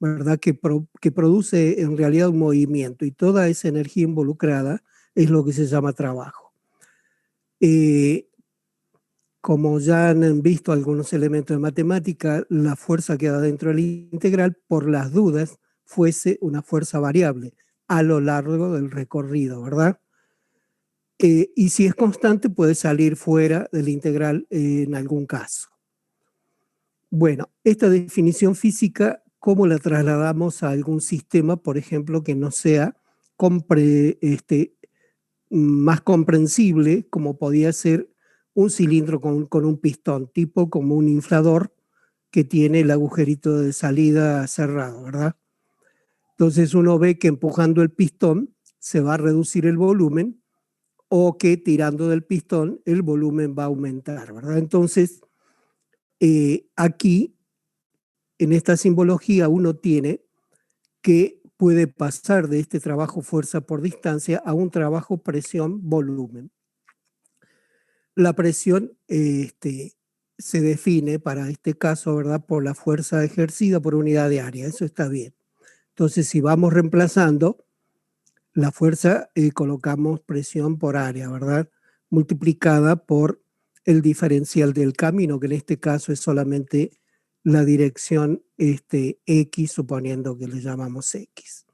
¿verdad? Que produce en realidad un movimiento, y toda esa energía involucrada es lo que se llama trabajo. Como ya han visto algunos elementos de matemática, la fuerza que da dentro del integral, por las dudas, fuese una fuerza variable a lo largo del recorrido, ¿verdad? Y si es constante, puede salir fuera del integral en algún caso. Bueno, esta definición física, ¿cómo la trasladamos a algún sistema, por ejemplo, que no sea más comprensible, como podía ser un cilindro con un pistón, tipo como un inflador que tiene el agujerito de salida cerrado, ¿verdad? Entonces uno ve que empujando el pistón se va a reducir el volumen, o que tirando del pistón el volumen va a aumentar, ¿verdad? Entonces, aquí, en esta simbología, uno tiene que puede pasar de este trabajo fuerza por distancia a un trabajo presión-volumen. La presión se define para este caso, ¿verdad?, por la fuerza ejercida por unidad de área. Eso está bien. Entonces, si vamos reemplazando la fuerza, colocamos presión por área, ¿verdad?, multiplicada por el diferencial del camino, que en este caso es solamente la dirección X, suponiendo que le llamamos X.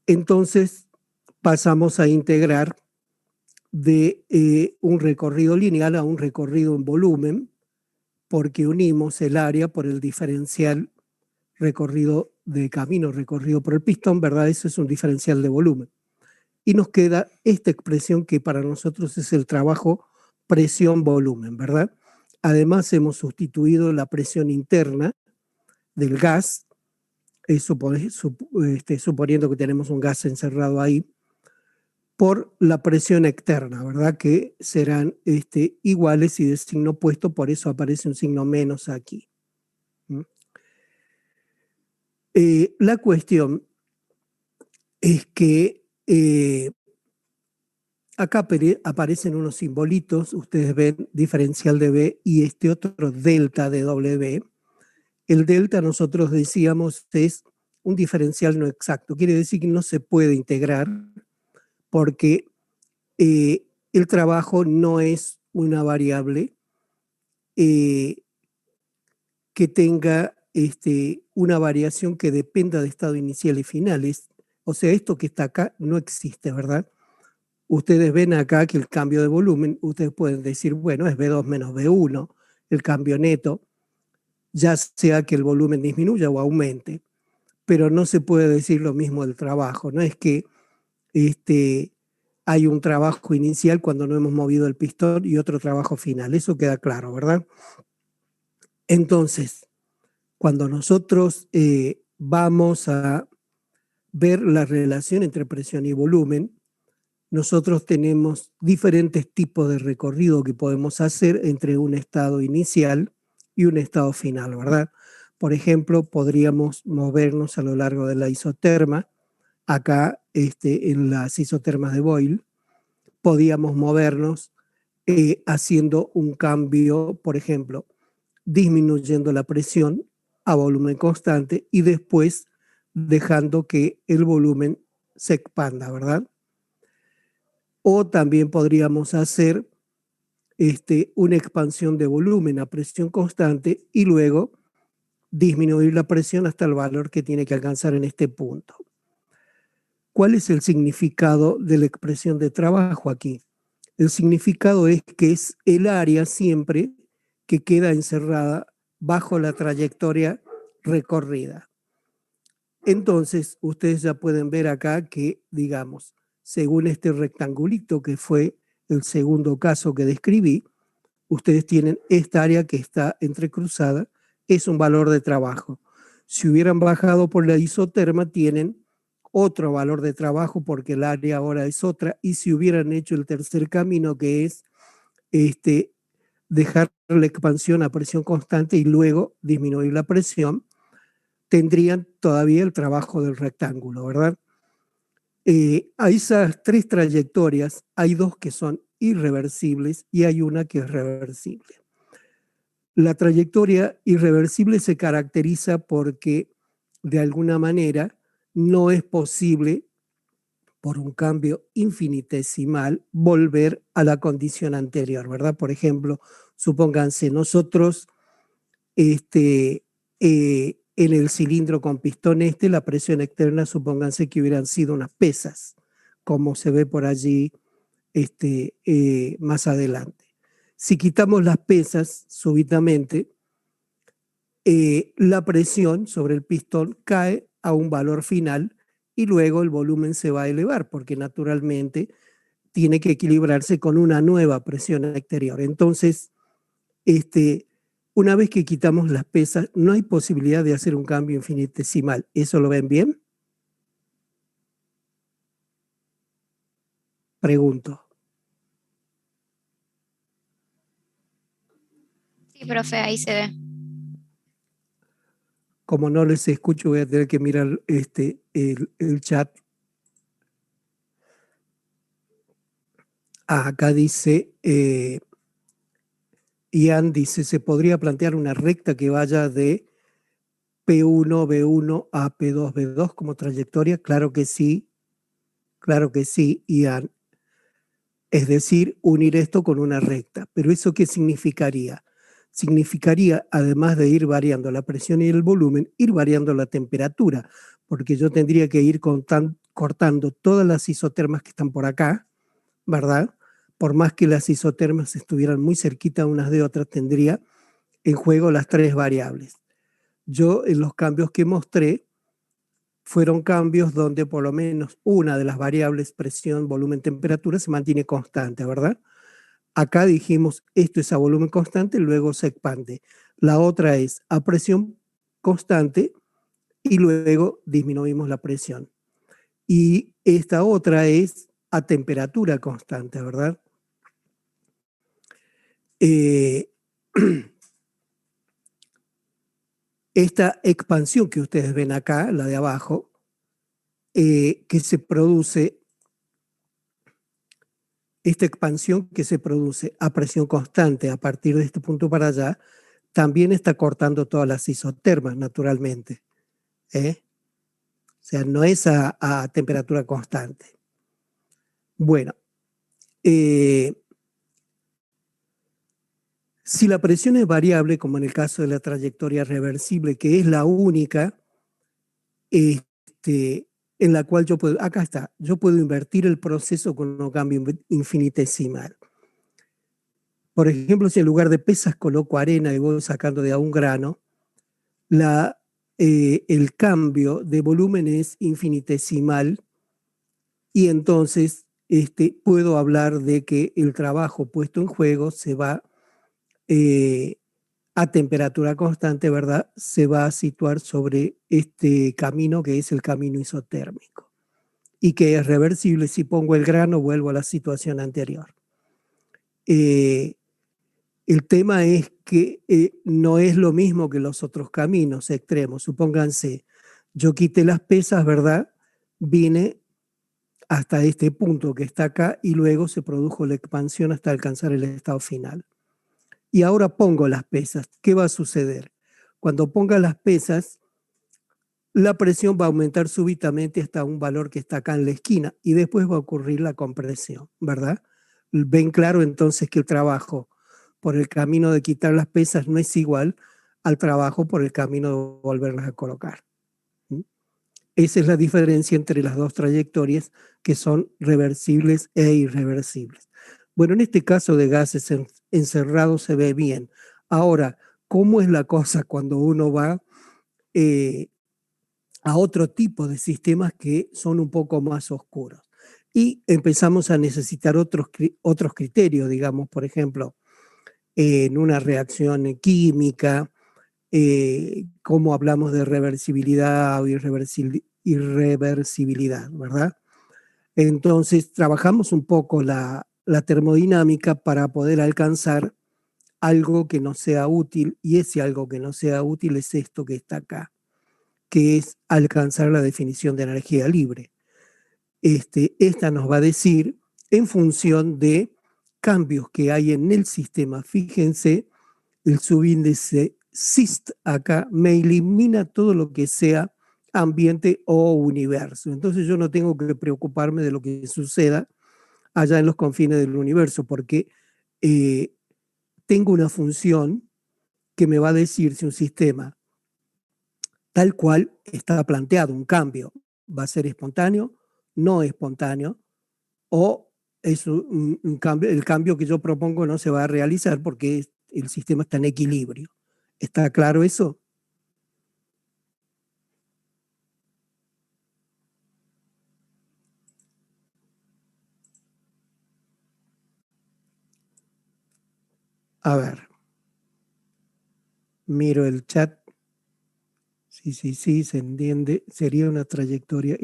Entonces, pasamos a integrar de un recorrido lineal a un recorrido en volumen, porque unimos el área por el diferencial recorrido de camino recorrido por el pistón, ¿verdad? Eso es un diferencial de volumen. Y nos queda esta expresión que para nosotros es el trabajo presión-volumen, ¿verdad? Además, hemos sustituido la presión interna del gas, suponiendo que tenemos un gas encerrado ahí, por la presión externa, ¿verdad?, que serán iguales y de signo opuesto, por eso aparece un signo menos aquí. La cuestión es que acá aparecen unos simbolitos, ustedes ven diferencial de B y este otro delta de W. El delta, nosotros decíamos, es un diferencial no exacto, quiere decir que no se puede integrar porque el trabajo no es una variable que tenga una variación que dependa de estado inicial y finales. O sea, esto que está acá no existe, ¿verdad? Ustedes ven acá que el cambio de volumen, ustedes pueden decir, bueno, es B2 menos B1, el cambio neto, ya sea que el volumen disminuya o aumente, pero no se puede decir lo mismo del trabajo. No es que hay un trabajo inicial cuando no hemos movido el pistón y otro trabajo final. Eso queda claro, ¿verdad? Entonces, cuando nosotros vamos a ver la relación entre presión y volumen, nosotros tenemos diferentes tipos de recorrido que podemos hacer entre un estado inicial y un estado final, ¿verdad? Por ejemplo, podríamos movernos a lo largo de la isoterma, acá en las isotermas de Boyle, podíamos movernos haciendo un cambio, por ejemplo, disminuyendo la presión a volumen constante y después dejando que el volumen se expanda, ¿verdad? O también podríamos hacer una expansión de volumen a presión constante y luego disminuir la presión hasta el valor que tiene que alcanzar en este punto. ¿Cuál es el significado de la expresión de trabajo aquí? El significado es que es el área siempre que queda encerrada bajo la trayectoria recorrida. Entonces, ustedes ya pueden ver acá que, digamos, según este rectangulito que fue el segundo caso que describí, ustedes tienen esta área que está entrecruzada, es un valor de trabajo. Si hubieran bajado por la isoterma, tienen otro valor de trabajo porque el área ahora es otra, y si hubieran hecho el tercer camino, que es dejar la expansión a presión constante y luego disminuir la presión, tendrían todavía el trabajo del rectángulo, ¿verdad? A esas tres trayectorias hay dos que son irreversibles y hay una que es reversible. La trayectoria irreversible se caracteriza porque de alguna manera, no es posible, por un cambio infinitesimal, volver a la condición anterior, ¿verdad? Por ejemplo, supónganse nosotros en el cilindro con pistón la presión externa, supónganse que hubieran sido unas pesas, como se ve por allí más adelante. Si quitamos las pesas súbitamente, la presión sobre el pistón cae a un valor final y luego el volumen se va a elevar porque naturalmente tiene que equilibrarse con una nueva presión exterior. Entonces, una vez que quitamos las pesas, no hay posibilidad de hacer un cambio infinitesimal. ¿Eso lo ven bien? Pregunto. Sí, profe, ahí se ve. Como no les escucho, voy a tener que mirar el chat. Acá dice, Ian dice, ¿se podría plantear una recta que vaya de P1, B1 a P2, B2 como trayectoria? Claro que sí, Ian. Es decir, unir esto con una recta. ¿Pero eso qué significaría? Significaría, además de ir variando la presión y el volumen, ir variando la temperatura, porque yo tendría que ir cortando todas las isotermas que están por acá, ¿verdad? Por más que las isotermas estuvieran muy cerquita unas de otras, tendría en juego las tres variables. Yo en los cambios que mostré fueron cambios donde por lo menos una de las variables presión, volumen, temperatura se mantiene constante, ¿verdad? Acá dijimos esto es a volumen constante, luego se expande. La otra es a presión constante y luego disminuimos la presión. Y esta otra es a temperatura constante, ¿verdad? Esta expansión que ustedes ven acá, la de abajo, que se produce, esta expansión que se produce a presión constante a partir de este punto para allá, también está cortando todas las isotermas, naturalmente. O sea, no es a temperatura constante. Bueno, si la presión es variable, como en el caso de la trayectoria reversible, que es la única en la cual yo puedo, acá está, yo puedo invertir el proceso con un cambio infinitesimal. Por ejemplo, si en lugar de pesas coloco arena y voy sacando de a un grano, el cambio de volumen es infinitesimal y entonces puedo hablar de que el trabajo puesto en juego se va a temperatura constante, ¿verdad? Se va a situar sobre este camino que es el camino isotérmico y que es reversible. Si pongo el grano, vuelvo a la situación anterior. El tema es que no es lo mismo que los otros caminos extremos. Supónganse, yo quité las pesas, ¿verdad? Vine hasta este punto que está acá y luego se produjo la expansión hasta alcanzar el estado final. Y ahora pongo las pesas. ¿Qué va a suceder? Cuando ponga las pesas, la presión va a aumentar súbitamente hasta un valor que está acá en la esquina y después va a ocurrir la compresión, ¿verdad? Ven claro entonces que el trabajo por el camino de quitar las pesas no es igual al trabajo por el camino de volverlas a colocar. Esa es la diferencia entre las dos trayectorias que son reversibles e irreversibles. Bueno, en este caso de gases encerrados se ve bien. Ahora, ¿cómo es la cosa cuando uno va a otro tipo de sistemas que son un poco más oscuros? Y empezamos a necesitar otros criterios, digamos, por ejemplo, en una reacción química, cómo hablamos de reversibilidad o irreversibilidad, ¿verdad? Entonces, trabajamos un poco la termodinámica para poder alcanzar algo que nos sea útil, y ese algo que nos sea útil es esto que está acá, que es alcanzar la definición de energía libre. Esta nos va a decir, en función de cambios que hay en el sistema, fíjense, el subíndice SIST acá me elimina todo lo que sea ambiente o universo. Entonces yo no tengo que preocuparme de lo que suceda allá en los confines del universo, porque eh, tengo una función que me va a decir si un sistema tal cual está planteado, un cambio, va a ser espontáneo, no espontáneo, o es un cambio, el cambio que yo propongo no se va a realizar porque el sistema está en equilibrio. ¿Está claro eso? A ver, miro el chat. Sí, sí, sí, se entiende. Sería una trayectoria.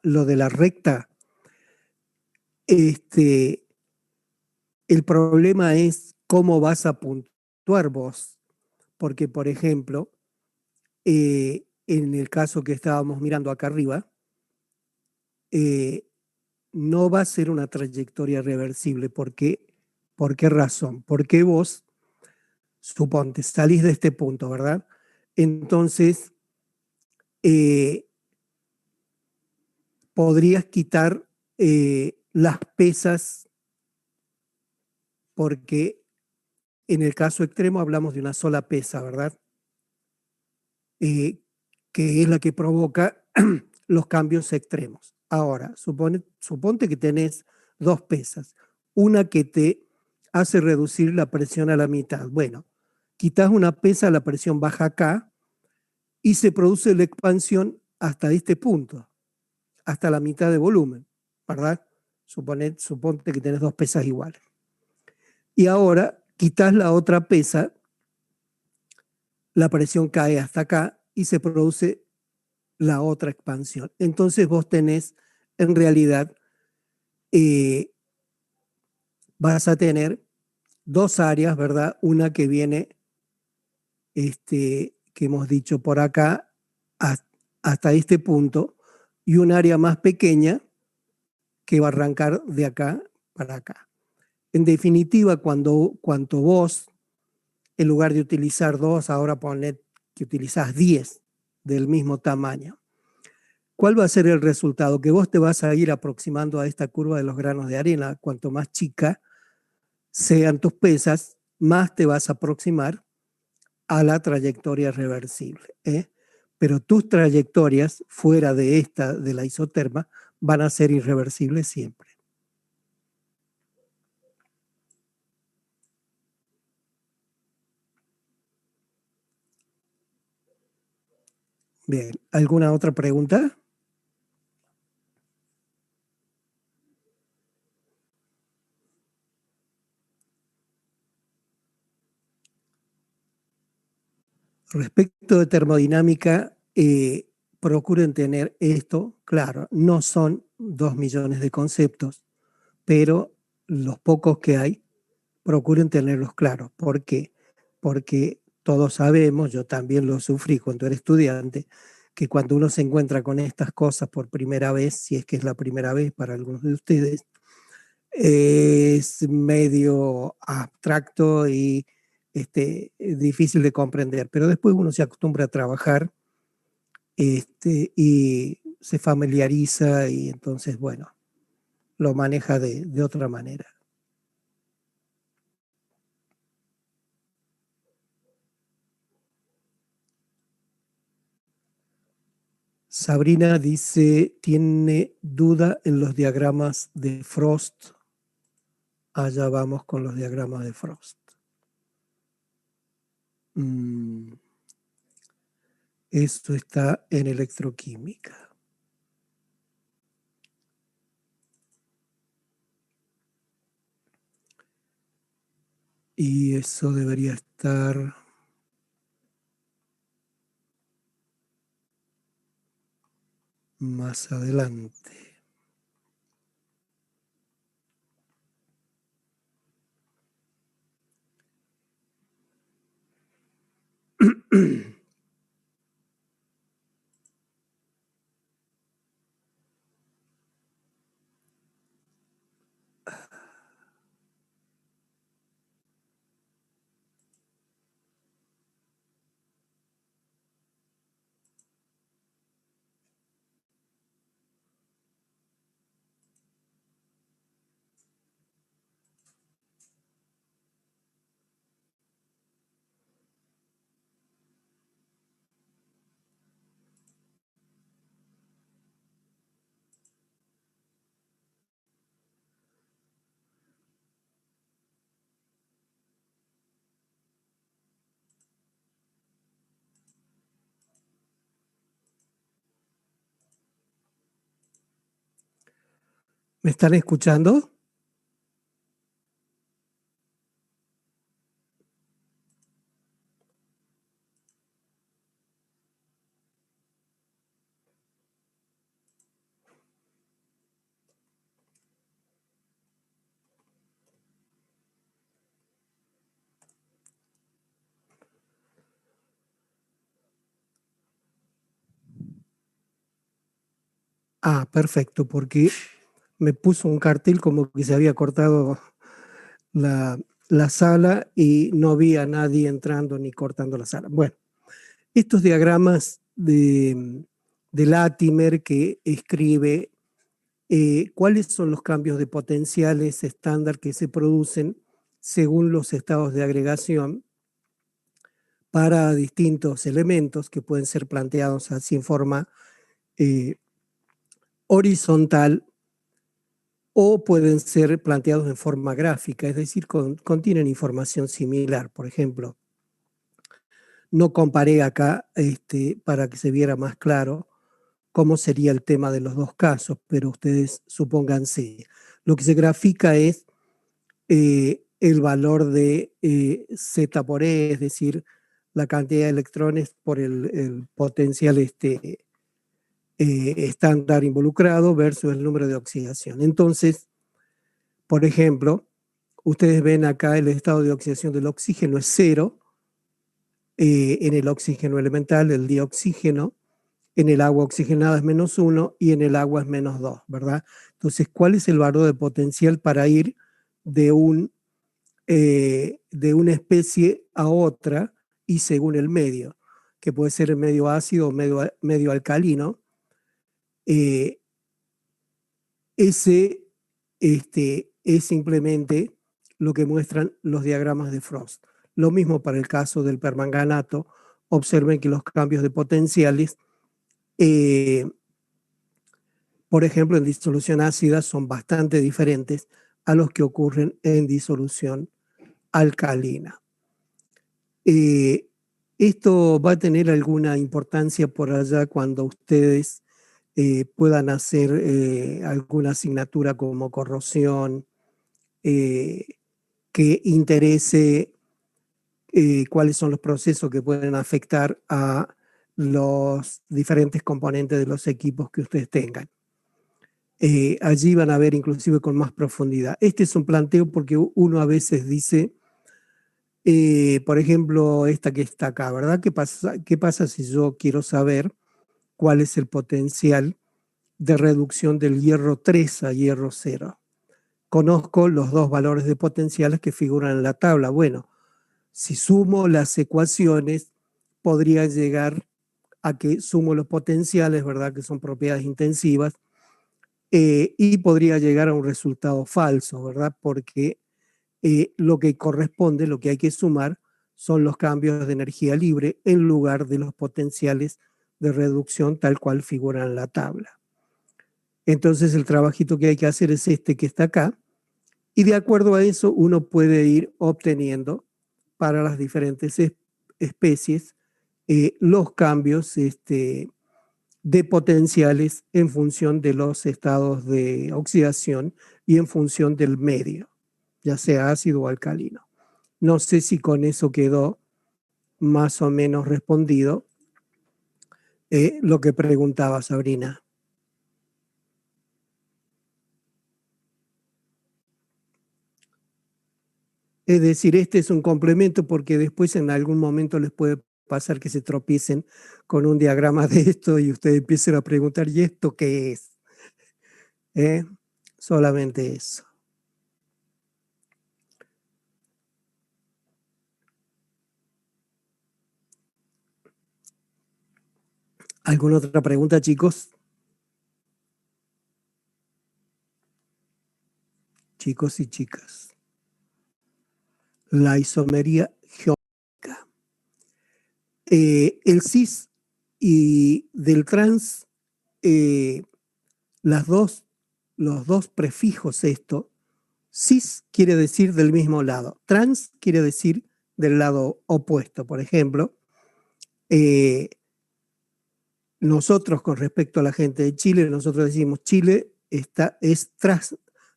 Lo de la recta. Este, el problema es cómo vas a puntuar vos. Porque, por ejemplo, en el caso que estábamos mirando acá arriba, eh, no va a ser una trayectoria reversible. ¿Por qué razón? Porque vos, suponte, salís de este punto, ¿verdad? Entonces, eh, podrías quitar las pesas porque en el caso extremo hablamos de una sola pesa, ¿verdad? Eh, que es la que provoca los cambios extremos. Ahora, suponte que tenés dos pesas, una que te hace reducir la presión a la mitad. Bueno, quitas una pesa, la presión baja acá y se produce la expansión hasta este punto, hasta la mitad de volumen, ¿verdad? Suponte que tenés dos pesas iguales. Y ahora quitas la otra pesa, la presión cae hasta acá y se produce la otra expansión. Entonces vos tenés, en realidad, eh, vas a tener dos áreas, ¿verdad? Una que viene, que hemos dicho por acá, hasta este punto, y un área más pequeña que va a arrancar de acá para acá. En definitiva, cuando vos, en lugar de utilizar dos, ahora poned que utilizás 10 del mismo tamaño, ¿cuál va a ser el resultado? Que vos te vas a ir aproximando a esta curva de los granos de arena. Cuanto más chica sean tus pesas, más te vas a aproximar a la trayectoria reversible. Pero tus trayectorias fuera de esta, de la isoterma, van a ser irreversibles siempre. Bien, ¿alguna otra pregunta? Respecto de termodinámica, procuren tener esto claro. No son 2 millones de conceptos, pero los pocos que hay, procuren tenerlos claros. ¿Por qué? Porque todos sabemos, yo también lo sufrí cuando era estudiante, que cuando uno se encuentra con estas cosas por primera vez, si es que es la primera vez para algunos de ustedes, es medio abstracto y difícil de comprender, pero después uno se acostumbra a trabajar y se familiariza y entonces, bueno, lo maneja de otra manera. Sabrina dice, tiene duda en los diagramas de Frost. Allá vamos con los diagramas de Frost. Esto está en electroquímica. Y eso debería estar más adelante. ¿Me están escuchando? Ah, perfecto, porque me puso un cartel como que se había cortado la sala y no vi a nadie entrando ni cortando la sala. Bueno, estos diagramas de Latimer que escribe cuáles son los cambios de potenciales estándar que se producen según los estados de agregación para distintos elementos que pueden ser planteados así en forma eh, horizontal o pueden ser planteados en forma gráfica, es decir, contienen información similar. Por ejemplo, no comparé acá para que se viera más claro cómo sería el tema de los dos casos, pero ustedes supónganse. Lo que se grafica es el valor de Z por E, es decir, la cantidad de electrones por el potencial estándar involucrado versus el número de oxidación. Entonces, por ejemplo, ustedes ven acá el estado de oxidación del oxígeno es 0, en el oxígeno elemental, el dioxígeno, en el agua oxigenada es -1 y en el agua es -2, ¿verdad? Entonces, ¿cuál es el valor de potencial para ir de de una especie a otra y según el medio, que puede ser el medio ácido o medio alcalino? Eh, ese es simplemente lo que muestran los diagramas de Frost. Lo mismo para el caso del permanganato. Observen que los cambios de potenciales, por ejemplo, en disolución ácida son bastante diferentes a los que ocurren en disolución alcalina. Esto va a tener alguna importancia por allá cuando ustedes puedan hacer alguna asignatura como corrosión, que interese cuáles son los procesos que pueden afectar a los diferentes componentes de los equipos que ustedes tengan. Allí van a ver inclusive con más profundidad. Este es un planteo porque uno a veces dice, por ejemplo, esta que está acá, ¿verdad? ¿Qué pasa si yo quiero saber cuál es el potencial de reducción del hierro 3 a hierro 0? Conozco los dos valores de potenciales que figuran en la tabla. Bueno, si sumo las ecuaciones, podría llegar a que sumo los potenciales, ¿verdad? Que son propiedades intensivas, y podría llegar a un resultado falso, ¿verdad? Porque lo que corresponde, lo que hay que sumar, son los cambios de energía libre en lugar de los potenciales de reducción tal cual figuran en la tabla. Entonces el trabajito que hay que hacer es este que está acá, y de acuerdo a eso uno puede ir obteniendo para las diferentes especies los cambios de potenciales en función de los estados de oxidación y en función del medio, ya sea ácido o alcalino. No sé si con eso quedó más o menos respondido lo que preguntaba Sabrina. Es decir, este es un complemento porque después en algún momento les puede pasar que se tropiecen con un diagrama de esto y ustedes empiecen a preguntar, ¿y esto qué es? Solamente eso. ¿Alguna otra pregunta, chicos? Chicos y chicas. La isomería geométrica. El cis y del trans, los dos prefijos esto, cis quiere decir del mismo lado, trans quiere decir del lado opuesto. Por ejemplo, nosotros con respecto a la gente de Chile, nosotros decimos Chile es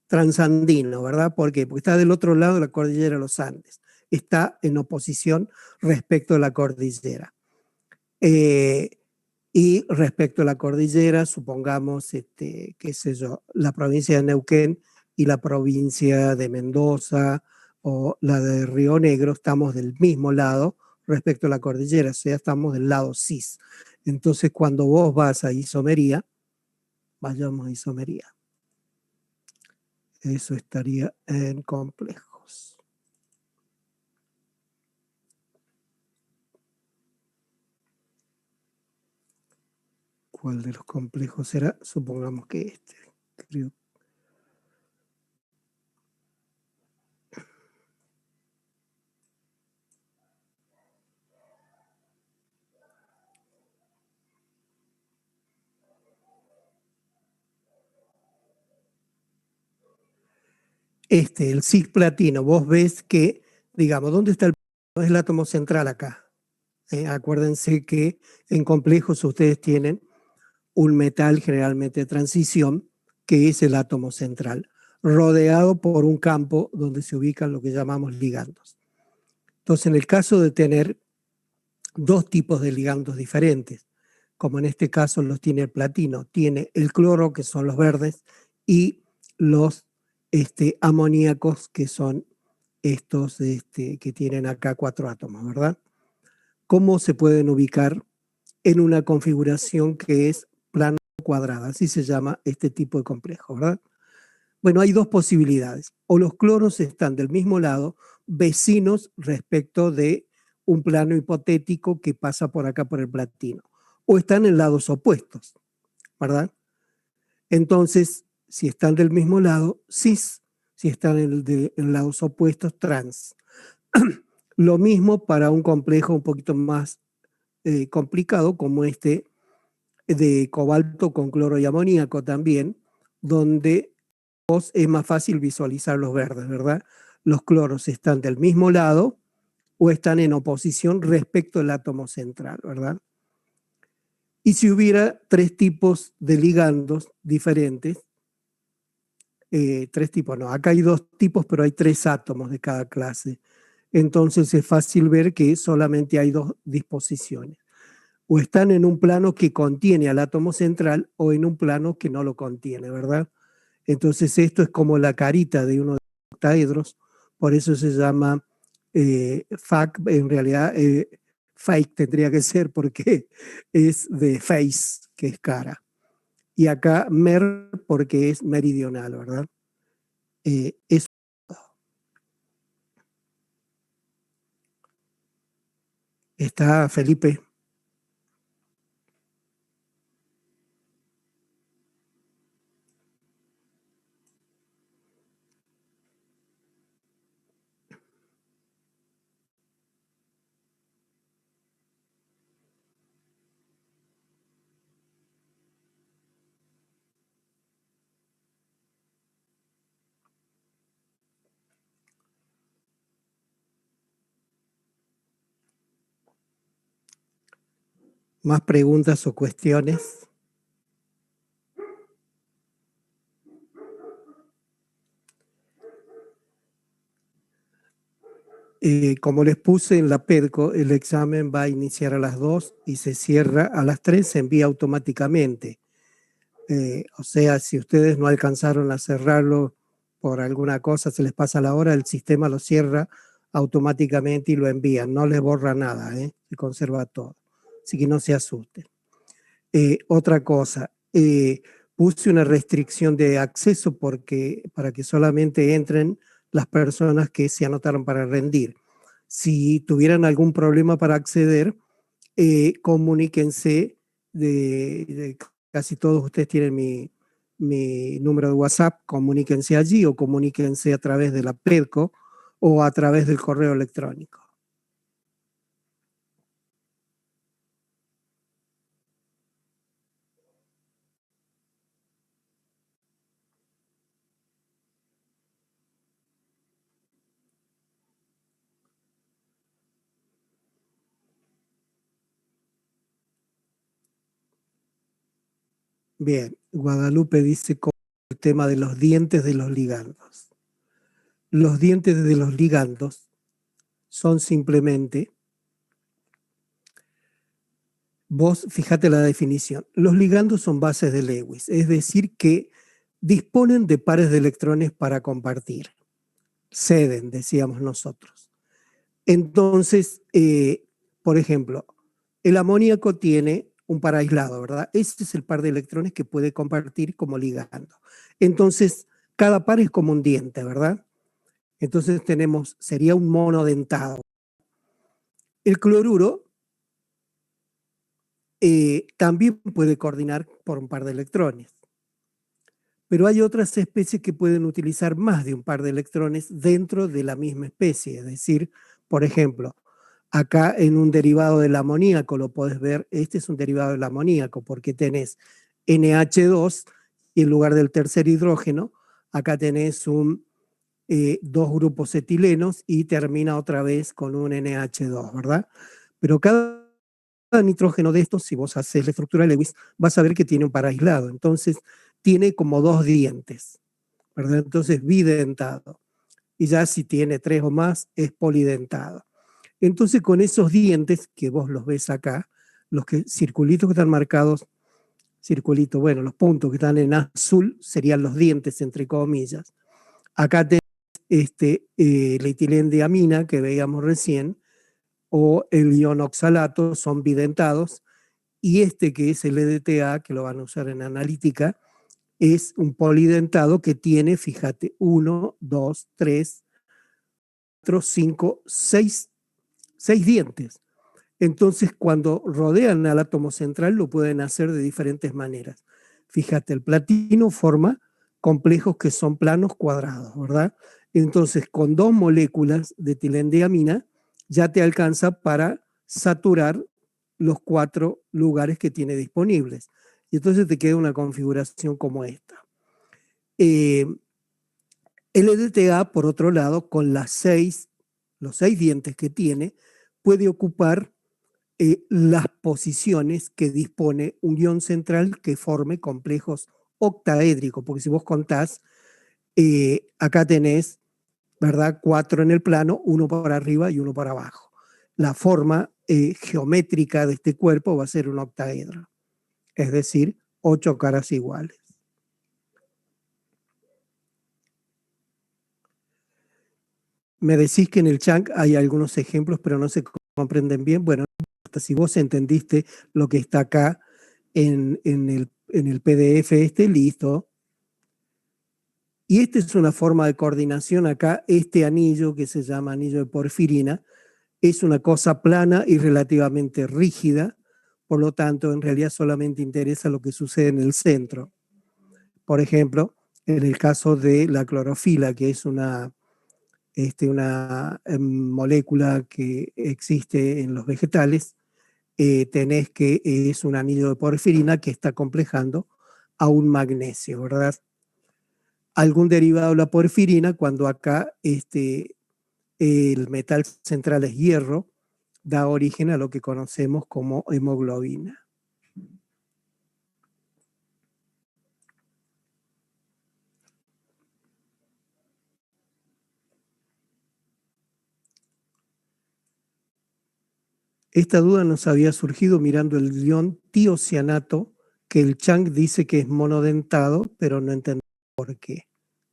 transandino, ¿verdad? ¿Por qué? Porque está del otro lado de la cordillera de los Andes. Está en oposición respecto a la cordillera. Y respecto a la cordillera, supongamos, qué sé yo, la provincia de Neuquén y la provincia de Mendoza o la de Río Negro, estamos del mismo lado respecto a la cordillera, o sea, estamos del lado cis. Entonces, cuando vos vas a isomería, vayamos a isomería. Eso estaría en complejos. ¿Cuál de los complejos será? Supongamos que este. Creo. El cisplatino, vos ves que, digamos, ¿dónde está el átomo central acá? Acuérdense que en complejos ustedes tienen un metal generalmente de transición, que es el átomo central, rodeado por un campo donde se ubican lo que llamamos ligandos. Entonces, en el caso de tener dos tipos de ligandos diferentes, como en este caso los tiene el platino, tiene el cloro, que son los verdes, y los amoníacos, que son estos que tienen acá 4 átomos, ¿verdad? ¿Cómo se pueden ubicar en una configuración que es plano cuadrada? Así se llama este tipo de complejo, ¿verdad? Bueno, hay dos posibilidades. O los cloros están del mismo lado, vecinos respecto de un plano hipotético que pasa por acá por el platino, o están en lados opuestos, ¿verdad? Entonces, si están del mismo lado, cis; si están en lados opuestos, trans. Lo mismo para un complejo un poquito más complicado, como este de cobalto con cloro y amoníaco también, donde es más fácil visualizar los verdes, ¿verdad? Los cloros están del mismo lado o están en oposición respecto al átomo central, ¿verdad? Y si hubiera 3 tipos de ligandos diferentes, 3 tipos, no, acá hay 2 tipos, pero hay 3 átomos de cada clase. Entonces es fácil ver que solamente hay 2 disposiciones. O están en un plano que contiene al átomo central o en un plano que no lo contiene, ¿verdad? Entonces esto es como la carita de uno de los octaedros, por eso se llama FAC, en realidad fake tendría que ser porque es de face, que es cara. Y acá MER porque es meridional, ¿verdad? Eso. Está Felipe. ¿Más preguntas o cuestiones? Como les puse en la PEDCO, el examen va a iniciar a las 2 y se cierra a las 3, se envía automáticamente. O sea, si ustedes no alcanzaron a cerrarlo por alguna cosa, se les pasa la hora, el sistema lo cierra automáticamente y lo envía. No les borra nada, se conserva todo. Así que no se asusten. Otra cosa, puse una restricción de acceso para que solamente entren las personas que se anotaron para rendir. Si tuvieran algún problema para acceder, comuníquense. Casi todos ustedes tienen mi número de WhatsApp, comuníquense allí o comuníquense a través de la PEDCO o a través del correo electrónico. Bien, Guadalupe dice el tema de los dientes de los ligandos. Los dientes de los ligandos son simplemente, vos fíjate la definición, los ligandos son bases de Lewis, es decir, que disponen de pares de electrones para compartir. Ceden, decíamos nosotros. Entonces, por ejemplo, el amoníaco tiene un par aislado, ¿verdad? Este es el par de electrones que puede compartir como ligando. Entonces, cada par es como un diente, ¿verdad? Entonces sería un monodentado. El cloruro también puede coordinar por un par de electrones. Pero hay otras especies que pueden utilizar más de un par de electrones dentro de la misma especie. Es decir, por ejemplo, acá en un derivado del amoníaco lo podés ver, este es un derivado del amoníaco porque tenés NH2 y en lugar del tercer hidrógeno, acá tenés dos grupos etilenos y termina otra vez con un NH2, ¿verdad? Pero cada nitrógeno de estos, si vos haces la estructura de Lewis, vas a ver que tiene un par aislado. Entonces, tiene como dos dientes, ¿verdad? Entonces, bidentado. Y ya si tiene tres o más, es polidentado. Entonces, con esos dientes, que vos los ves acá, circulitos que están marcados, bueno, los puntos que están en azul serían los dientes, entre comillas. Acá tenés la etilendiamina que veíamos recién, o el ion oxalato, son bidentados, y este que es el EDTA, que lo van a usar en analítica, es un polidentado que tiene, fíjate, 1, 2, 3, 4, 5, 6 dientes. Entonces, cuando rodean al átomo central, lo pueden hacer de diferentes maneras. Fíjate, el platino forma complejos que son planos cuadrados, ¿verdad? Entonces, con dos moléculas de etilendiamina, ya te alcanza para saturar los 4 lugares que tiene disponibles. Y entonces te queda una configuración como esta. El EDTA, por otro lado, con los 6 dientes que tiene, puede ocupar las posiciones que dispone un ion central que forme complejos octaédricos, porque si vos contás, acá tenés, ¿verdad? 4 en el plano, uno para arriba y uno para abajo. La forma geométrica de este cuerpo va a ser un octaedro, es decir, 8 caras iguales. Me decís que en el Chang hay algunos ejemplos, pero no se comprenden bien. Bueno, hasta si vos entendiste lo que está acá en el PDF listo. Y esta es una forma de coordinación acá. Este anillo, que se llama anillo de porfirina, es una cosa plana y relativamente rígida. Por lo tanto, en realidad solamente interesa lo que sucede en el centro. Por ejemplo, en el caso de la clorofila, que es una molécula que existe en los vegetales, tenés que es un anillo de porfirina que está complejando a un magnesio, ¿verdad? Algún derivado de la porfirina, cuando acá el metal central es hierro, da origen a lo que conocemos como hemoglobina. Esta duda nos había surgido mirando el ion tiocianato, que el Chang dice que es monodentado, pero no entendemos por qué.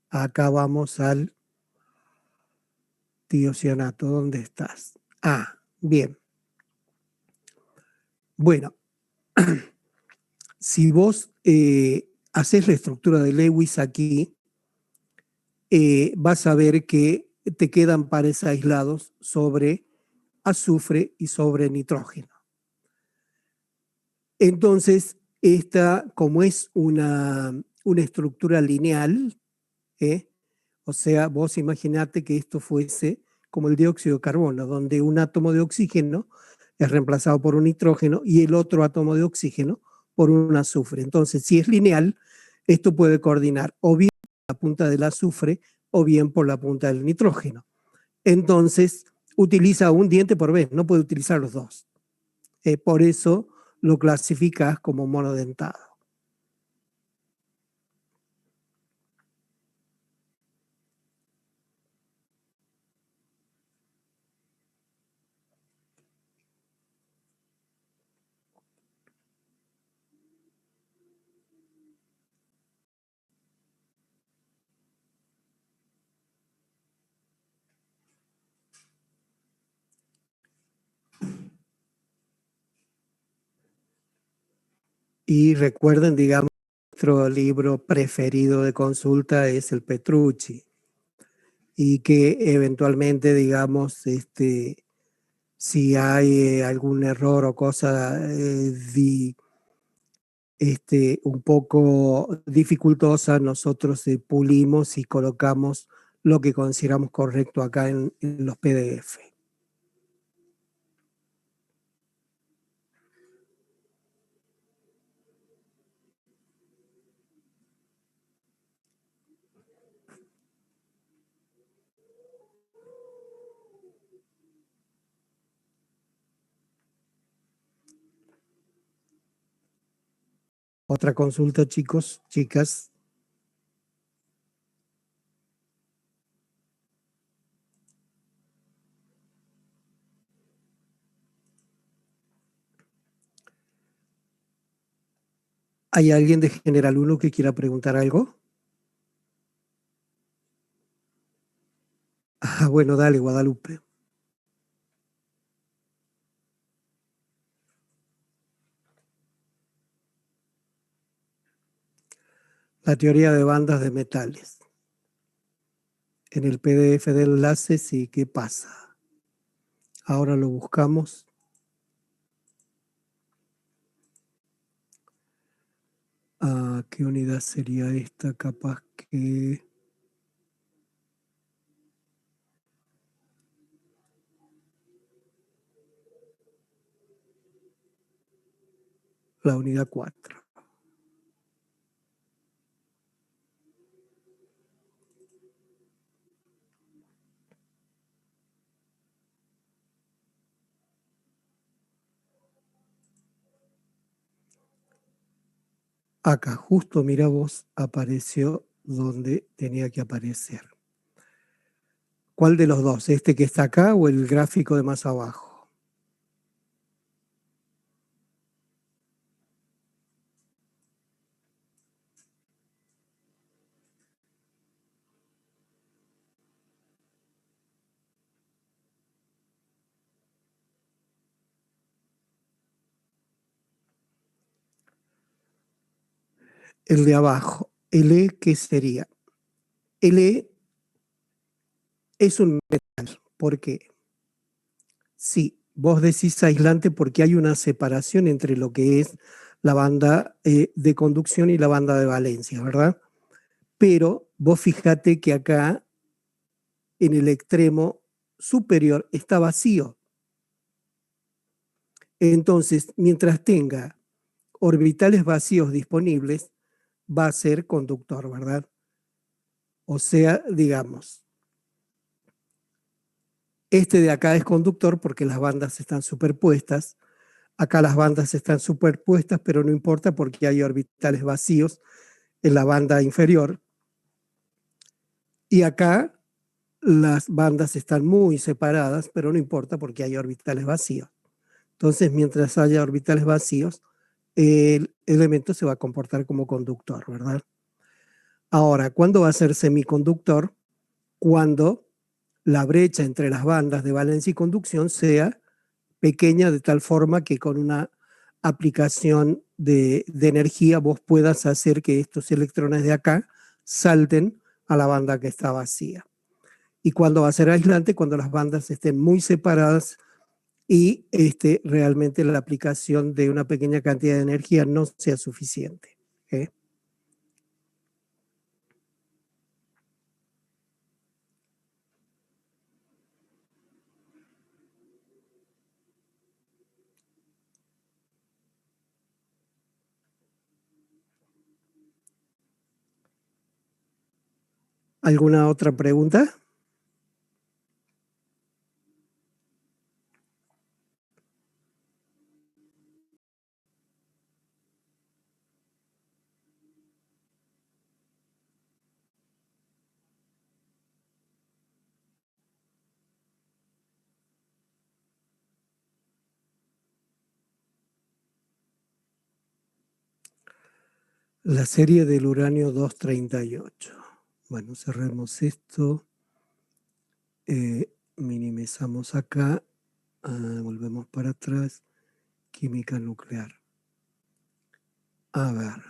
Acá vamos al tiocianato. ¿Dónde estás? Ah, bien. Bueno, si vos haces la estructura de Lewis aquí, vas a ver que te quedan pares aislados sobre azufre y sobre nitrógeno. Entonces, esta, como es una estructura lineal, o sea, vos imaginate que esto fuese como el dióxido de carbono, donde un átomo de oxígeno es reemplazado por un nitrógeno y el otro átomo de oxígeno por un azufre. Entonces, si es lineal, esto puede coordinar o bien por la punta del azufre o bien por la punta del nitrógeno. Entonces, utiliza un diente por vez, no puede utilizar los dos. Por eso lo clasificas como monodentado. Y recuerden, digamos, nuestro libro preferido de consulta es el Petrucci y que eventualmente, digamos, si hay algún error o cosa un poco dificultosa, nosotros pulimos y colocamos lo que consideramos correcto acá en los PDF. Otra consulta, chicos, chicas. ¿Hay alguien de General 1 que quiera preguntar algo? Ah, bueno, dale, Guadalupe. La teoría de bandas de metales. En el PDF de enlaces, ¿y qué pasa? Ahora lo buscamos. ¿Qué unidad sería esta? Capaz que... la unidad 4. Acá, justo, mira vos, apareció donde tenía que aparecer. ¿Cuál de los dos? ¿Este que está acá o el gráfico de más abajo? El de abajo. ¿Le qué sería? Le es un metal. ¿Por qué? Sí, vos decís aislante porque hay una separación entre lo que es la banda de conducción y la banda de valencia, ¿verdad? Pero vos fíjate que acá en el extremo superior está vacío. Entonces, mientras tenga orbitales vacíos disponibles, va a ser conductor, ¿verdad? O sea, digamos, este de acá es conductor porque las bandas están superpuestas. Acá las bandas están superpuestas, pero no importa porque hay orbitales vacíos en la banda inferior. Y acá las bandas están muy separadas, pero no importa porque hay orbitales vacíos. Entonces, mientras haya orbitales vacíos, el elemento se va a comportar como conductor, ¿verdad? Ahora, ¿cuándo va a ser semiconductor? Cuando la brecha entre las bandas de valencia y conducción sea pequeña de tal forma que con una aplicación de energía vos puedas hacer que estos electrones de acá salten a la banda que está vacía. Y cuando va a ser aislante, cuando las bandas estén muy separadas y realmente la aplicación de una pequeña cantidad de energía no sea suficiente. ¿Eh? ¿Alguna otra pregunta? La serie del uranio 238. Bueno, cerremos esto. Minimizamos acá. Volvemos para atrás. Química nuclear. A ver.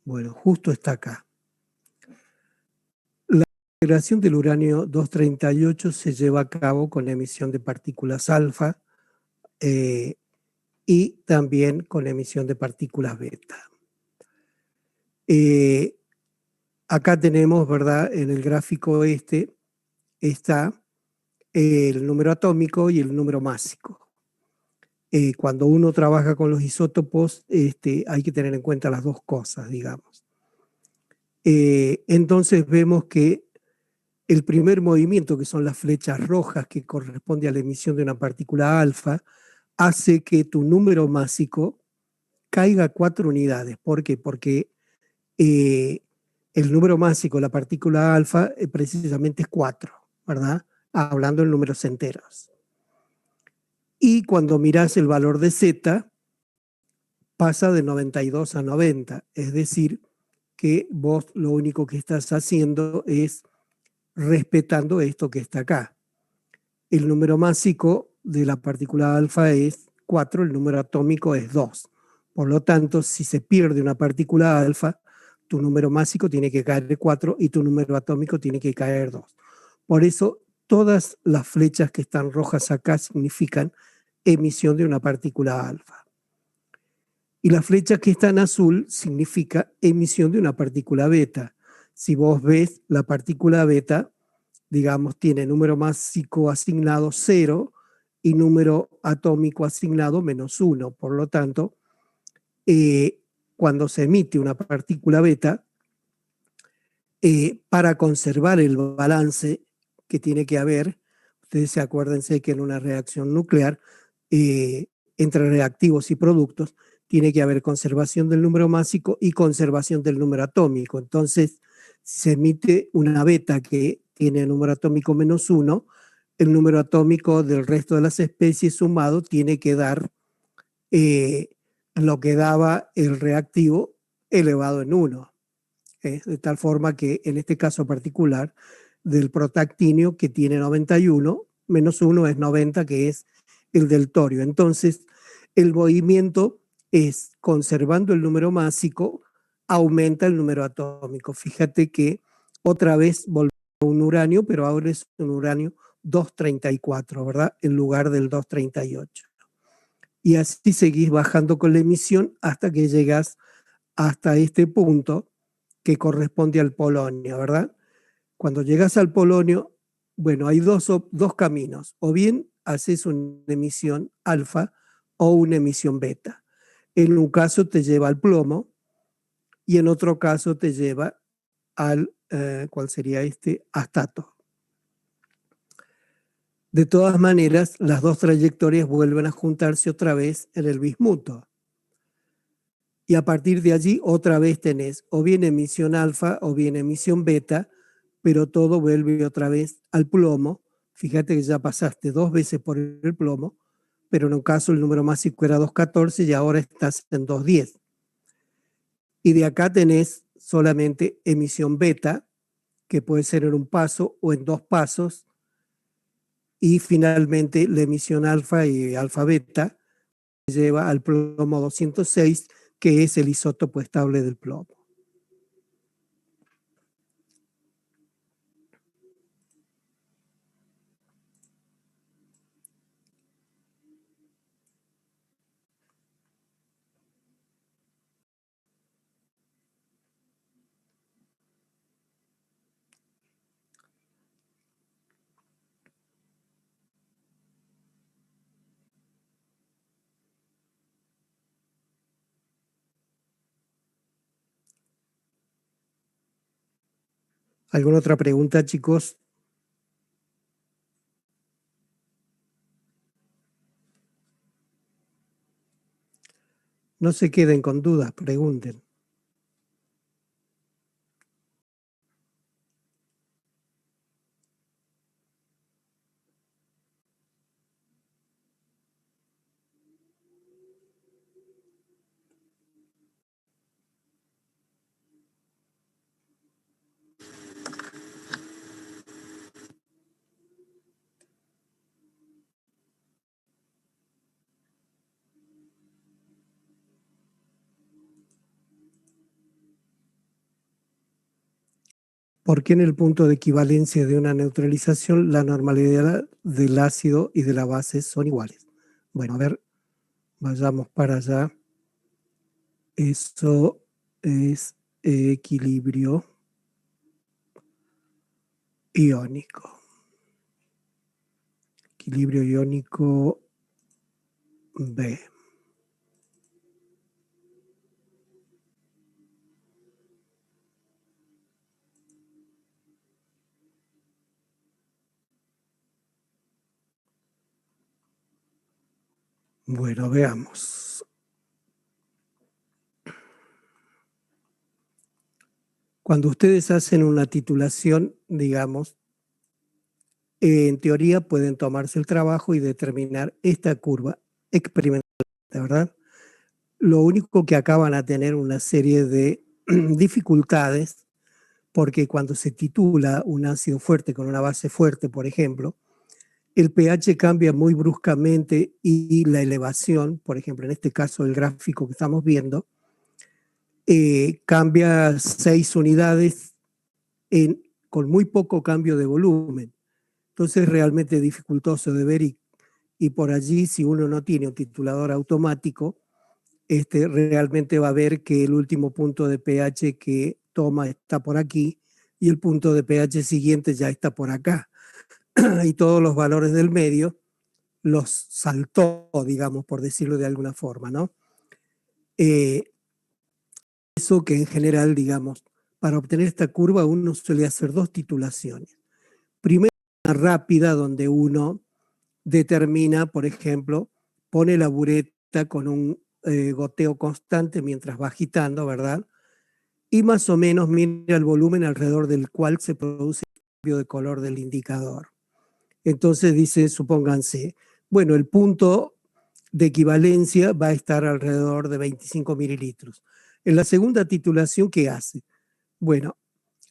Bueno, justo está acá. La integración del uranio 238 se lleva a cabo con la emisión de partículas alfa y también con la emisión de partículas beta. Acá tenemos, ¿verdad? En el gráfico está el número atómico y el número másico. Cuando uno trabaja con los isótopos, hay que tener en cuenta las dos cosas, digamos. Entonces vemos que el primer movimiento, que son las flechas rojas, que corresponde a la emisión de una partícula alfa, hace que tu número másico caiga 4 unidades. ¿Por qué? Porque el número másico, la partícula alfa, precisamente es 4, ¿verdad? Hablando en números enteros. Y cuando miras el valor de Z, pasa de 92 a 90. Es decir, que vos lo único que estás haciendo es respetando esto que está acá. El número másico de la partícula alfa es 4, el número atómico es 2. Por lo tanto, si se pierde una partícula alfa, tu número másico tiene que caer 4 y tu número atómico tiene que caer 2. Por eso, todas las flechas que están rojas acá significan emisión de una partícula alfa. Y la flecha que está en azul significa emisión de una partícula beta. Si vos ves la partícula beta, digamos, tiene número másico asignado 0 y número atómico asignado -1. Por lo tanto, cuando se emite una partícula beta, para conservar el balance que tiene que haber, ustedes acuérdense que en una reacción nuclear, entre reactivos y productos, tiene que haber conservación del número másico y conservación del número atómico. Entonces, si se emite una beta que tiene número atómico -1, el número atómico del resto de las especies sumado tiene que dar lo que daba el reactivo elevado en 1. De tal forma que en este caso particular del protactinio, que tiene 91, -1 es 90, que es el del torio. Entonces, el movimiento es, conservando el número másico, aumenta el número atómico. Fíjate que otra vez volvió a un uranio, pero ahora es un uranio 234, ¿verdad? En lugar del 238. Y así seguís bajando con la emisión hasta que llegas hasta este punto que corresponde al polonio, ¿verdad? Cuando llegas al polonio, bueno, hay dos caminos. O bien haces una emisión alfa o una emisión beta. En un caso te lleva al plomo y en otro caso te lleva al, ¿cuál sería este? Astato. De todas maneras, las dos trayectorias vuelven a juntarse otra vez en el bismuto. Y a partir de allí otra vez tenés o bien emisión alfa o bien emisión beta, pero todo vuelve otra vez al plomo. Fíjate que ya pasaste 2 veces por el plomo, pero en un caso el número másico era 214 y ahora estás en 210. Y de acá tenés solamente emisión beta, que puede ser en un paso o en 2 pasos, y finalmente la emisión alfa y alfa beta lleva al plomo 206, que es el isótopo estable del plomo. ¿Alguna otra pregunta, chicos? No se queden con dudas, pregunten. porque en el punto de equivalencia de una neutralización la normalidad del ácido y de la base son iguales. Bueno, a ver, vayamos para allá. Eso es equilibrio iónico. Equilibrio iónico B. Bueno, veamos. Cuando ustedes hacen una titulación, digamos, en teoría pueden tomarse el trabajo y determinar esta curva experimental, ¿verdad? Lo único que acá van a tener una serie de dificultades, porque cuando se titula un ácido fuerte con una base fuerte, por ejemplo, el pH cambia muy bruscamente y la elevación, por ejemplo, en este caso el gráfico que estamos viendo, cambia 6 unidades con muy poco cambio de volumen. Entonces es realmente dificultoso de ver y por allí, si uno no tiene un titulador automático, realmente va a ver que el último punto de pH que toma está por aquí y el punto de pH siguiente ya está por acá. Y todos los valores del medio los saltó, digamos, por decirlo de alguna forma, ¿no? Eso que en general, digamos, para obtener esta curva uno suele hacer dos titulaciones. Primero, una rápida donde uno determina, por ejemplo, pone la bureta con un goteo constante mientras va agitando, ¿verdad? Y más o menos mira el volumen alrededor del cual se produce el cambio de color del indicador. Entonces dice, supónganse, bueno, el punto de equivalencia va a estar alrededor de 25 mililitros. En la segunda titulación, ¿qué hace? Bueno,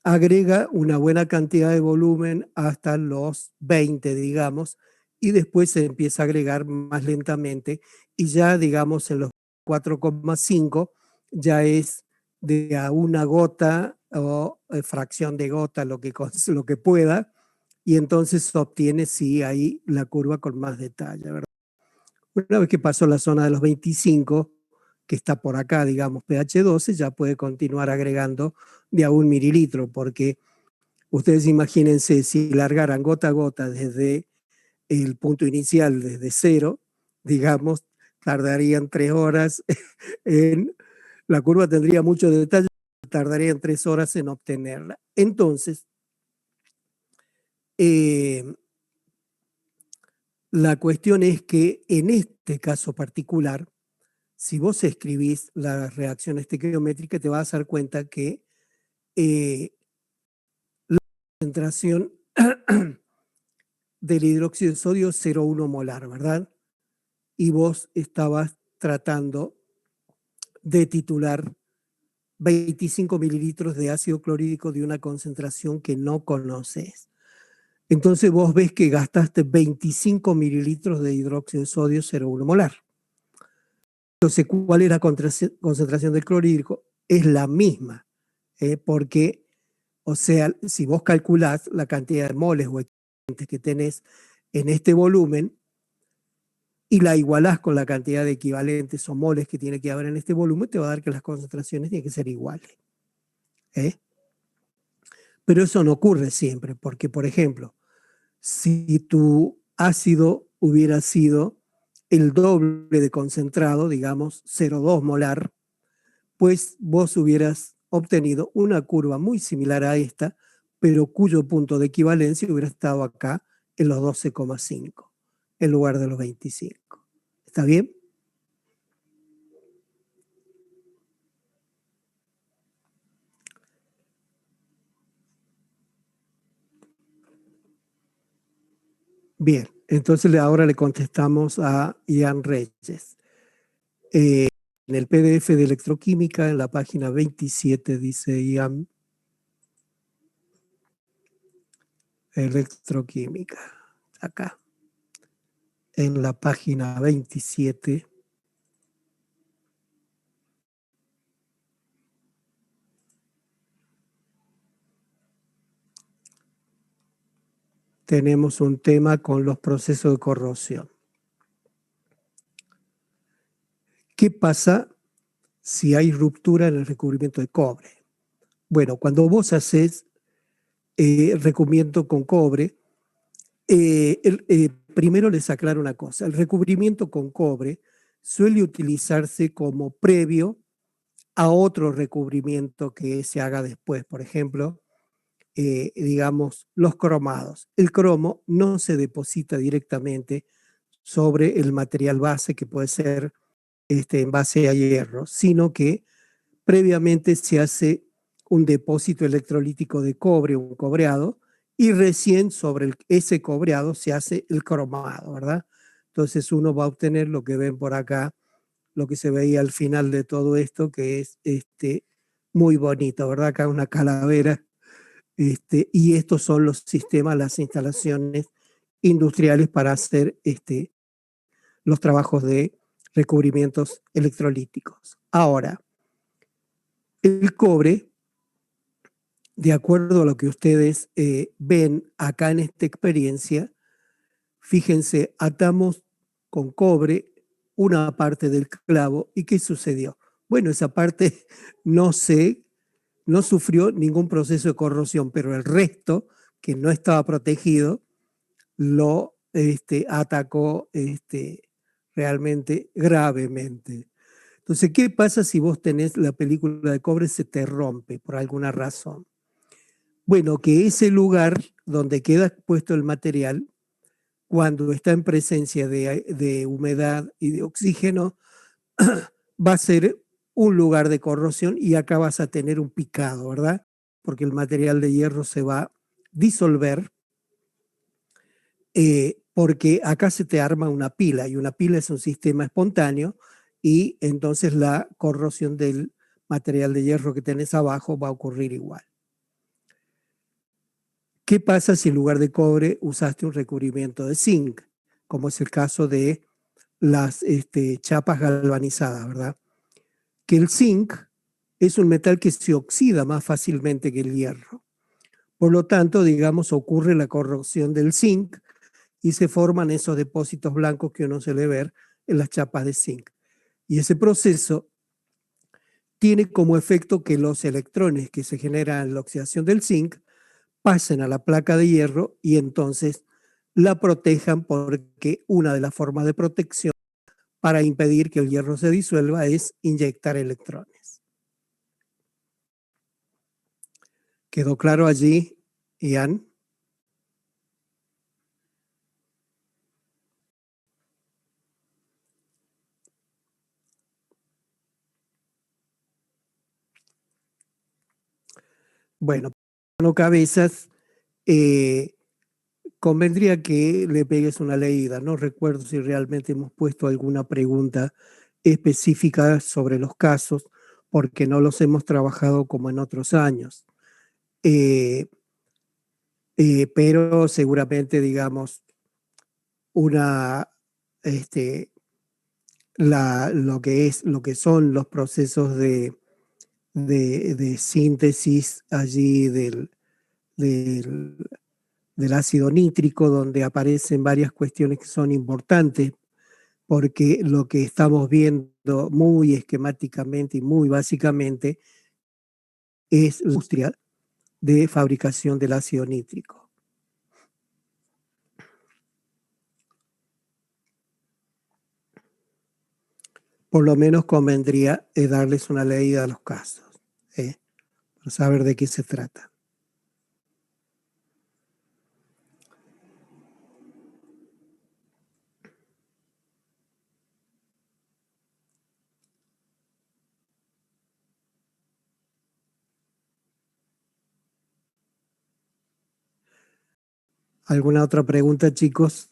agrega una buena cantidad de volumen hasta los 20, digamos, y después se empieza a agregar más lentamente y ya, digamos, en los 4,5 ya es de a una gota o fracción de gota lo que pueda, y entonces se obtiene, sí, ahí la curva con más detalle, ¿verdad? Una vez que pasó la zona de los 25, que está por acá, digamos, pH 12, ya puede continuar agregando de a 1 mililitro, porque ustedes imagínense si largaran gota a gota desde el punto inicial, desde cero, digamos, tardarían 3 horas en, la curva tendría mucho detalle, tardarían 3 horas en obtenerla. Entonces, la cuestión es que en este caso particular, si vos escribís las reacciones estequiométricas, te vas a dar cuenta que la concentración del hidróxido de sodio es 0,1 molar, ¿verdad? Y vos estabas tratando de titular 25 mililitros de ácido clorhídrico de una concentración que no conoces. Entonces vos ves que gastaste 25 mililitros de hidróxido de sodio 0,1 molar. Entonces, ¿cuál es la concentración del clorhídrico? Es la misma, porque, o sea, si vos calculás la cantidad de moles o equivalentes que tenés en este volumen y la igualás con la cantidad de equivalentes o moles que tiene que haber en este volumen, te va a dar que las concentraciones tienen que ser iguales. Pero eso no ocurre siempre, porque, por ejemplo, si tu ácido hubiera sido el doble de concentrado, digamos 0,2 molar, pues vos hubieras obtenido una curva muy similar a esta, pero cuyo punto de equivalencia hubiera estado acá en los 12,5 en lugar de los 25. ¿Está bien? Bien, entonces ahora le contestamos a Ian Reyes. En el PDF de electroquímica, en la página 27, dice Ian, electroquímica, acá, en la página 27, tenemos un tema con los procesos de corrosión. ¿Qué pasa si hay ruptura en el recubrimiento de cobre? Bueno, cuando vos haces recubrimiento con cobre, primero les aclaro una cosa. El recubrimiento con cobre suele utilizarse como previo a otro recubrimiento que se haga después. Por ejemplo, digamos, los cromados. El cromo no se deposita directamente sobre el material base, que puede ser en base a hierro, sino que previamente se hace un depósito electrolítico de cobre, un cobreado, y recién sobre ese cobreado se hace el cromado, ¿verdad? Entonces uno va a obtener lo que ven por acá, lo que se veía al final de todo esto, que es muy bonito, ¿verdad? Acá una calavera. Y estos son los sistemas, las instalaciones industriales para hacer los trabajos de recubrimientos electrolíticos. Ahora, el cobre, de acuerdo a lo que ustedes ven acá en esta experiencia, fíjense, atamos con cobre una parte del clavo y ¿qué sucedió? Bueno, esa parte no sufrió ningún proceso de corrosión, pero el resto, que no estaba protegido, lo atacó realmente gravemente. Entonces, ¿qué pasa si vos tenés la película de cobre se te rompe por alguna razón? Bueno, que ese lugar donde queda puesto el material, cuando está en presencia de humedad y de oxígeno, va a ser un lugar de corrosión y acá vas a tener un picado, ¿verdad? Porque el material de hierro se va a disolver, porque acá se te arma una pila y una pila es un sistema espontáneo y entonces la corrosión del material de hierro que tenés abajo va a ocurrir igual. ¿Qué pasa si en lugar de cobre usaste un recubrimiento de zinc, como es el caso de las chapas galvanizadas, ¿verdad? Que el zinc es un metal que se oxida más fácilmente que el hierro. Por lo tanto, digamos, ocurre la corrosión del zinc y se forman esos depósitos blancos que uno suele ver en las chapas de zinc. Y ese proceso tiene como efecto que los electrones que se generan en la oxidación del zinc pasen a la placa de hierro y entonces la protejan, porque una de las formas de protección para impedir que el hierro se disuelva es inyectar electrones. ¿Quedó claro allí, Ian? Bueno, no cabezas, convendría que le pegues una leída. No recuerdo si realmente hemos puesto alguna pregunta específica sobre los casos, porque no los hemos trabajado como en otros años. Pero seguramente, digamos, una, lo que son los procesos de síntesis allí del, del ácido nítrico, donde aparecen varias cuestiones que son importantes, porque lo que estamos viendo muy esquemáticamente y muy básicamente es la industria de fabricación del ácido nítrico. Por lo menos convendría darles una leída a los casos, para saber de qué se trata. ¿Alguna otra pregunta, chicos?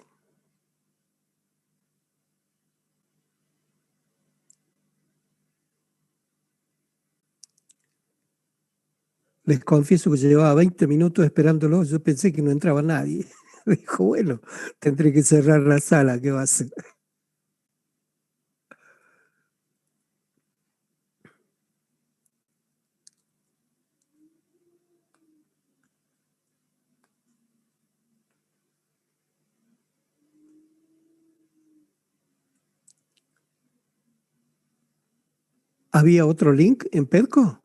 Les confieso que llevaba 20 minutos esperándolo. Yo pensé que no entraba nadie. Dijo, bueno, tendré que cerrar la sala. ¿Qué va a hacer? ¿Había otro link en Pedco?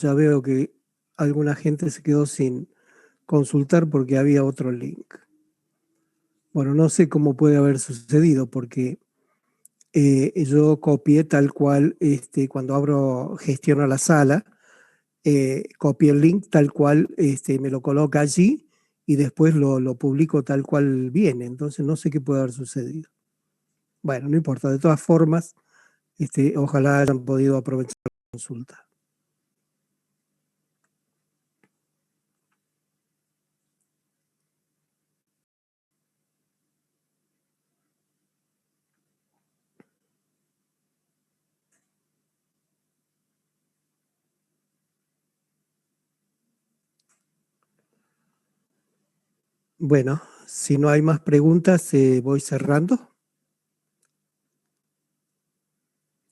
Ya veo que alguna gente se quedó sin consultar porque había otro link. Bueno, no sé cómo puede haber sucedido porque yo copié tal cual, cuando abro, gestiono la sala, copié el link tal cual, me lo coloca allí y después lo publico tal cual viene. Entonces no sé qué puede haber sucedido. Bueno, no importa. De todas formas, ojalá hayan podido aprovechar la consulta. Bueno, si no hay más preguntas, voy cerrando.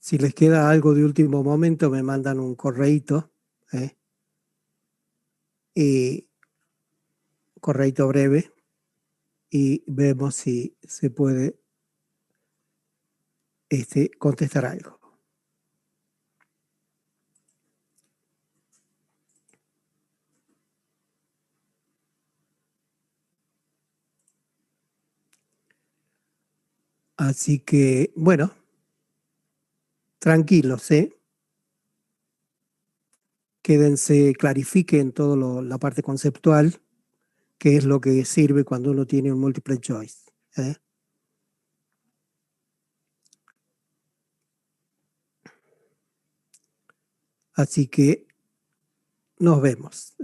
Si les queda algo de último momento, me mandan un correíto, y correíto breve, y vemos si se puede contestar algo. Así que, bueno, tranquilos, quédense, clarifiquen toda la parte conceptual, que es lo que sirve cuando uno tiene un multiple choice. Así que nos vemos.